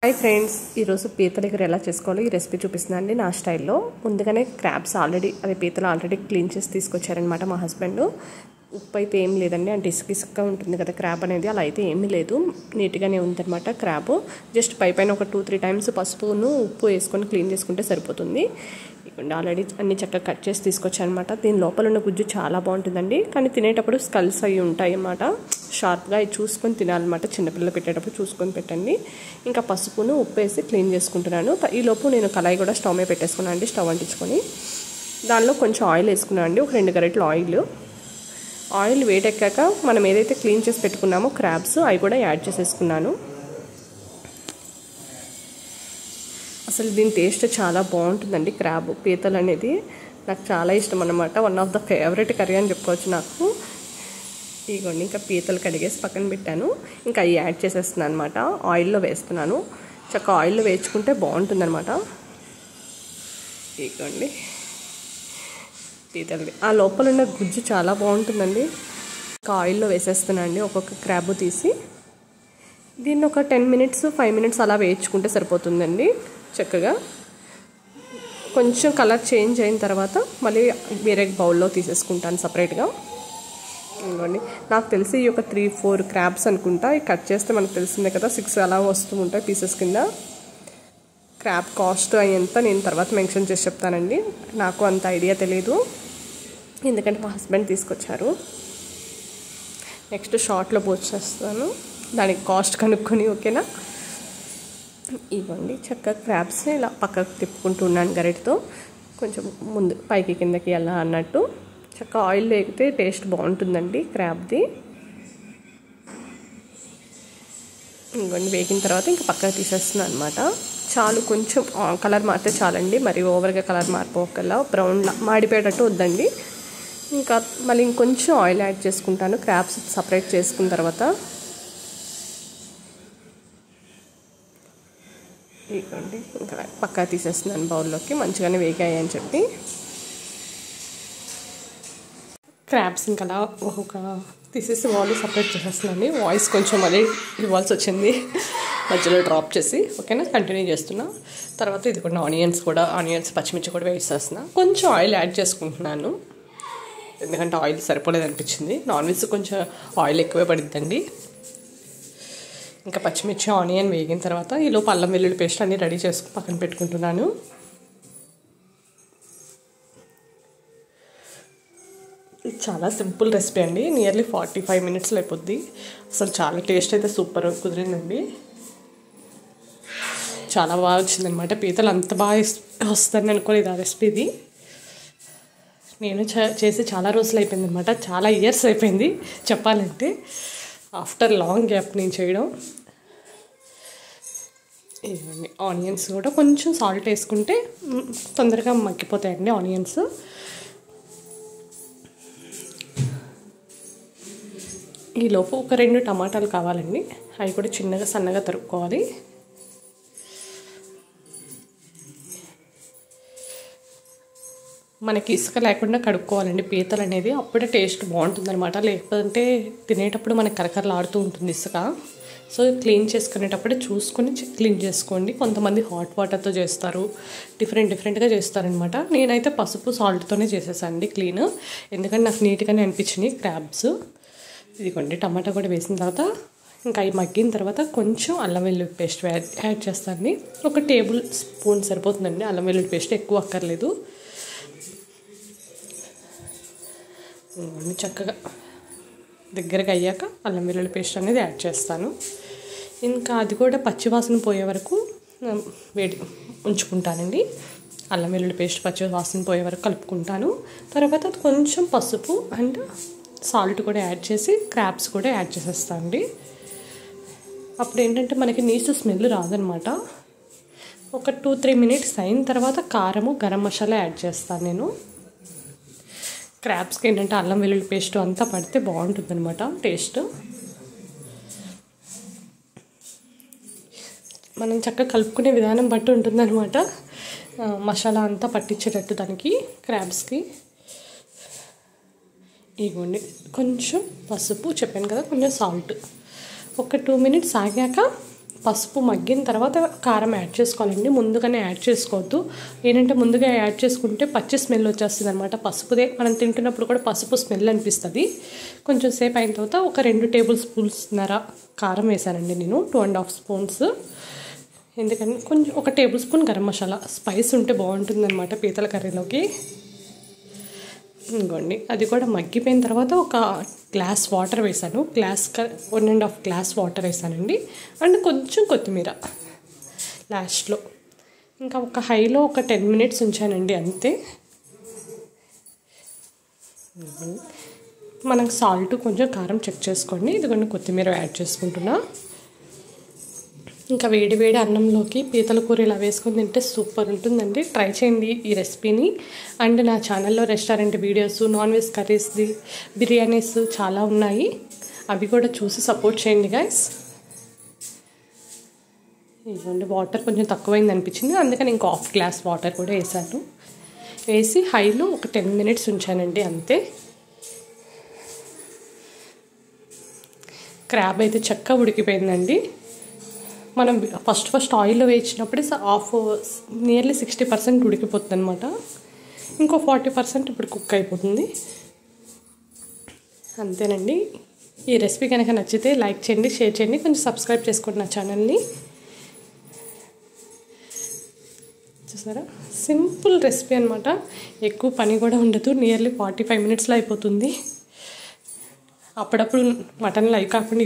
Hi friends, ఈరోజు పీతల దగ్గర ఎలా చేసుకోవాలో ఈ రెసిపీ చూపిస్తున్నానండి నా స్టైల్లో. ముందుగానే క్రాబ్స్ పీతలు ఆల్రెడీ క్లీన్ చేసి తీసుకొచ్చారనమాట మా హస్బెండ్. ఉప్పు అయితే ఏం లేదండి, అంటే ఇసుక ఉంటుంది కదా క్రాబ్ అనేది, అలా అయితే ఏమీ లేదు, నీట్గానే ఉందన్నమాట క్రాబ్. జస్ట్ పైన ఒక 2-3 టైమ్స్ పసుపును ఉప్పు వేసుకొని క్లీన్ చేసుకుంటే సరిపోతుంది. ఆల్రెడీ అన్ని చక్కగా కట్ చేసి తీసుకొచ్చానమాట. దీని లోపల ఉన్న గుజ్జు చాలా బాగుంటుందండి, కానీ తినేటప్పుడు స్కల్స్ అవి ఉంటాయి అన్నమాట. షార్ప్గా అవి చూసుకొని తినాలన్నమాట. చిన్నపిల్లలు పెట్టేటప్పుడు చూసుకొని పెట్టండి. ఇంకా పసుపును ఉప్పు వేసి క్లీన్ చేసుకుంటున్నాను. ఈలోపు నేను కళాయి కూడా స్టవ్ మీద పెట్టేసుకున్నాను అండి. స్టవ్ అంటించుకొని దానిలో కొంచెం ఆయిల్ వేసుకున్నాను అండి, ఒక 2 గరిటెలు ఆయిల్ వేడెక్కాక మనం ఏదైతే క్లీన్ చేసి పెట్టుకున్నామో క్రాబ్స్ అవి కూడా యాడ్ చేసేసుకున్నాను. అసలు దీని టేస్ట్ చాలా బాగుంటుందండి. క్రాబ్ పీతలు అనేది నాకు చాలా ఇష్టం అన్నమాట. One of the favourite curry అని చెప్పుకోవచ్చు నాకు. ఇదిగోండి, ఇంకా పీతలు కడిగేసి పక్కన పెట్టాను. ఇంకా అవి యాడ్ చేసేస్తున్నాను అనమాట. ఆయిల్లో వేస్తున్నాను. చక్కగా ఆయిల్లో వేయించుకుంటే బాగుంటుందన్నమాట. ఇదిగోండి పీతలు, ఆ లోపల ఉన్న గుజ్జు చాలా బాగుంటుందండి. ఇంకా ఆయిల్లో వేసేస్తున్నాను అండి ఒక్కొక్క క్రాబ్ తీసి. దీన్ని ఒక 10 మినిట్స్ 5 మినిట్స్ అలా వేయించుకుంటే సరిపోతుందండి. చక్కగా కొంచెం కలర్ చేంజ్ అయిన తర్వాత మళ్ళీ వేరే బౌల్లో తీసేసుకుంటాను సపరేట్గా. ఇదిగోండి, నాకు తెలిసి ఈ ఒక 3-4 క్రాబ్స్ అనుకుంటా. ఈ కట్ చేస్తే మనకు తెలిసిందే కదా, 6 అలా వస్తూ ఉంటాయి పీసెస్ కింద. క్రాబ్ కాస్ట్ అయ్యేంత నేను తర్వాత మెన్షన్ చేసి చెప్తానండి. నాకు అంత ఐడియా తెలియదు, ఎందుకంటే మా హస్బెండ్ తీసుకొచ్చారు. నెక్స్ట్ షార్ట్లో పోసేస్తాను, దానికి కాస్ట్ కనుక్కొని. ఓకేనా? ఇవ్వండి, చక్కగా క్రాబ్స్ని ఇలా పక్కకు తిప్పుకుంటూ ఉన్నాను గరిటతో, కొంచెం ముందు పైకి కిందకి అలా అన్నట్టు. చక్కగా ఆయిల్ వేగితే టేస్ట్ బాగుంటుందండి క్రాబ్ది. ఇవ్వండి, వేగిన తర్వాత ఇంకా పక్కకు తీసేస్తున్నాను అనమాట. చాలు, కొంచెం కలర్ మారితే చాలండి, మరి ఓవర్గా కలర్ మారిపోకల్లా బ్రౌన్లా మాడిపోయేటట్టు వద్దండి. ఇంకా మళ్ళీ ఇంకొంచెం ఆయిల్ యాడ్ చేసుకుంటాను క్రాబ్స్ సపరేట్ చేసుకున్న తర్వాత. ఇదిగోండి, ఇంకా పక్కా తీసేస్తున్నాను బౌల్లోకి, మంచిగానే వేగాయి అని చెప్పి. క్రాబ్స్ ఇంకా అలా ఒక తీసేసి వాళ్ళు సపరేట్ చేసేస్తున్నాను. వాయిస్ కొంచెం మళ్ళీ ఇవ్వాల్సి వచ్చింది మధ్యలో డ్రాప్ చేసి. ఓకేనా? కంటిన్యూ చేస్తున్నా. తర్వాత ఇది కూడా ఆనియన్స్ పచ్చిమిర్చి కూడా వేసేస్తున్నా. కొంచెం ఆయిల్ యాడ్ చేసుకుంటున్నాను, ఎందుకంటే ఆయిల్ సరిపోలేదు అనిపించింది. నాన్ వెజ్ కొంచెం ఆయిల్ ఎక్కువే పడుతుందండి. ఇంకా పచ్చిమిర్చి ఆనియన్ వేగిన తర్వాత ఈలోపు అల్లం వెల్లుల్లి పేస్ట్ అన్నీ రెడీ చేసుకుని పక్కన పెట్టుకుంటున్నాను. ఇది చాలా సింపుల్ రెసిపీ అండి, నియర్లీ 45 మినిట్స్లో అయిపోద్ది. అసలు చాలా టేస్ట్ అయితే సూపర్ కుదిరిందండి, చాలా బాగా వచ్చిందనమాట. పీతలు అంత బాగా వస్తుందని అనుకోలేదు ఆ రెసిపీది. నేను చేసి చాలా రోజులు అయిపోయింది అనమాట, చాలా ఇయర్స్ అయిపోయింది చెప్పాలంటే. ఆఫ్టర్ లాంగ్ గ్యాప్ నేను చేయడం. ఇవన్నీ ఆనియన్స్ కూడా కొంచెం సాల్ట్ వేసుకుంటే తొందరగా మగ్గిపోతాయండి ఆనియన్స్. ఈలోపు ఒక 2 టమాటాలు కావాలండి, అవి కూడా చిన్నగా సన్నగా తరుక్కోవాలి. మనకి ఇసుక లేకుండా కడుక్కోవాలండి పీతలు అనేది, అప్పుడే టేస్ట్ బాగుంటుందన్నమాట. లేకపోతే తినేటప్పుడు మనకి కరకరలాడుతూ ఉంటుంది ఇసుక. సో క్లీన్ చేసుకునేటప్పుడే చూసుకొని క్లీన్ చేసుకోండి. కొంతమంది హాట్ వాటర్తో చేస్తారు, డిఫరెంట్గా చేస్తారనమాట. నేనైతే పసుపు సాల్ట్తోనే చేసేసానండి క్లీన్, ఎందుకంటే నాకు నీట్గానే అనిపించినాయి క్రాబ్స్. ఇదిగోండి, టమాటా కూడా వేసిన తర్వాత ఇంకా అవి మగ్గిన తర్వాత కొంచెం అల్లం వెల్లుల్లి పేస్ట్ యాడ్ చేస్తానండి. ఒక టేబుల్ స్పూన్ సరిపోతుందండి అల్లం వెల్లుల్లి పేస్ట్, ఎక్కువ అక్కర్లేదు. చక్కగా దగ్గరగా అయ్యాక అల్లం వెల్లుల్లి పేస్ట్ అనేది యాడ్ చేస్తాను. ఇంకా అది కూడా పచ్చివాసన పోయే వరకు ఉంచుకుంటానండి. అల్లం వెల్లుల్లి పేస్ట్ పచ్చివాసన పోయే వరకు కలుపుకుంటాను. తర్వాత కొంచెం పసుపు అండ్ సాల్ట్ కూడా యాడ్ చేసి క్రాబ్స్ కూడా యాడ్ చేసేస్తాను అండి. అప్పుడు ఏంటంటే మనకి నీచు స్మెల్ రాదనమాట. ఒక 2-3 మినిట్స్ అయిన తర్వాత కారము గరం మసాలా యాడ్ చేస్తాను నేను. క్రాబ్స్కి ఏంటంటే అల్లం వెల్లుల్లి పేస్ట్ అంతా పడితే బాగుంటుంది అనమాట టేస్ట్. మనం చక్కగా కలుపుకునే విధానం బట్టి ఉంటుందన్నమాట, మసాలా అంతా పట్టించేటట్టు దానికి క్రాబ్స్కి. ఇవ్వండి, కొంచెం పసుపు చెప్పాను కదా, కొంచెం సాల్ట్. ఒక 2 మినిట్స్ ఆగాక పసుపు మగ్గిన తర్వాత కారం యాడ్ చేసుకోవాలండి. ముందుగానే యాడ్ చేసుకోవద్దు. ఏంటంటే ముందుగా యాడ్ చేసుకుంటే పచ్చి స్మెల్ వచ్చేస్తుంది అనమాట. పసుపుదే మనం తింటున్నప్పుడు కూడా పసుపు స్మెల్ అనిపిస్తుంది. కొంచెం సేపు అయిన తర్వాత ఒక 2 టేబుల్ స్పూన్స్ కారం వేసానండి నేను, 2.5 స్పూన్స్. ఎందుకంటే కొంచెం 1 table spoon garam masala, spice ఉంటే బాగుంటుంది అనమాట పీతల కర్రీలోకి. ఇంకోండి అది కూడా మగ్గిపోయిన తర్వాత ఒక గ్లాస్ వాటర్ వేసాను. 1.5 గ్లాస్ వాటర్ వేసానండి. అండ్ కొంచెం కొత్తిమీర లాస్ట్లో. ఇంకా ఒక హైలో ఒక 10 మినిట్స్ ఉంచానండి అంతే. మనకు సాల్ట్ కొంచెం కారం చెక్ చేసుకోండి. ఇదిగోండి కొత్తిమీర యాడ్ చేసుకుంటున్నా. ఇంకా వేడి వేడి అన్నంలోకి పీతల కూర ఇలా వేసుకొని తింటే సూపర్ ఉంటుందండి. ట్రై చేయండి ఈ రెసిపీని. అండ్ నా ఛానల్లో రెస్టారెంట్ వీడియోస్, నాన్ వెజ్ కర్రీస్ది, బిర్యానీస్ చాలా ఉన్నాయి. అవి కూడా చూసి సపోర్ట్ చేయండి గైస్. ఇదిగోండి వాటర్ కొంచెం తక్కువైంది అనిపించింది, అందుకని ఇంకో 1/2 గ్లాస్ వాటర్ కూడా వేసాను. వేసి హైలో ఒక 10 మినిట్స్ ఉంచానండి అంతే. క్రాబ్ అయితే చక్కగా ఉడికిపోయిందండి. మనం ఫస్ట్ ఆయిల్లో వేయించినప్పుడే నియర్లీ 60% ఉడికిపోతుంది అనమాట. ఇంకో 40% ఇప్పుడు కుక్ అయిపోతుంది. అంతేనండి. ఈ రెసిపీ కనుక నచ్చితే లైక్ చేయండి, షేర్ చేయండి, కొంచెం సబ్స్క్రైబ్ చేసుకోండి నా ఛానల్ని. చూసారా, సింపుల్ రెసిపీ అనమాట. ఎక్కువ పని కూడా ఉండదు. నియర్లీ 45 మినిట్స్లో అయిపోతుంది. అప్పుడప్పుడు మటన్లో అవి కాకుండా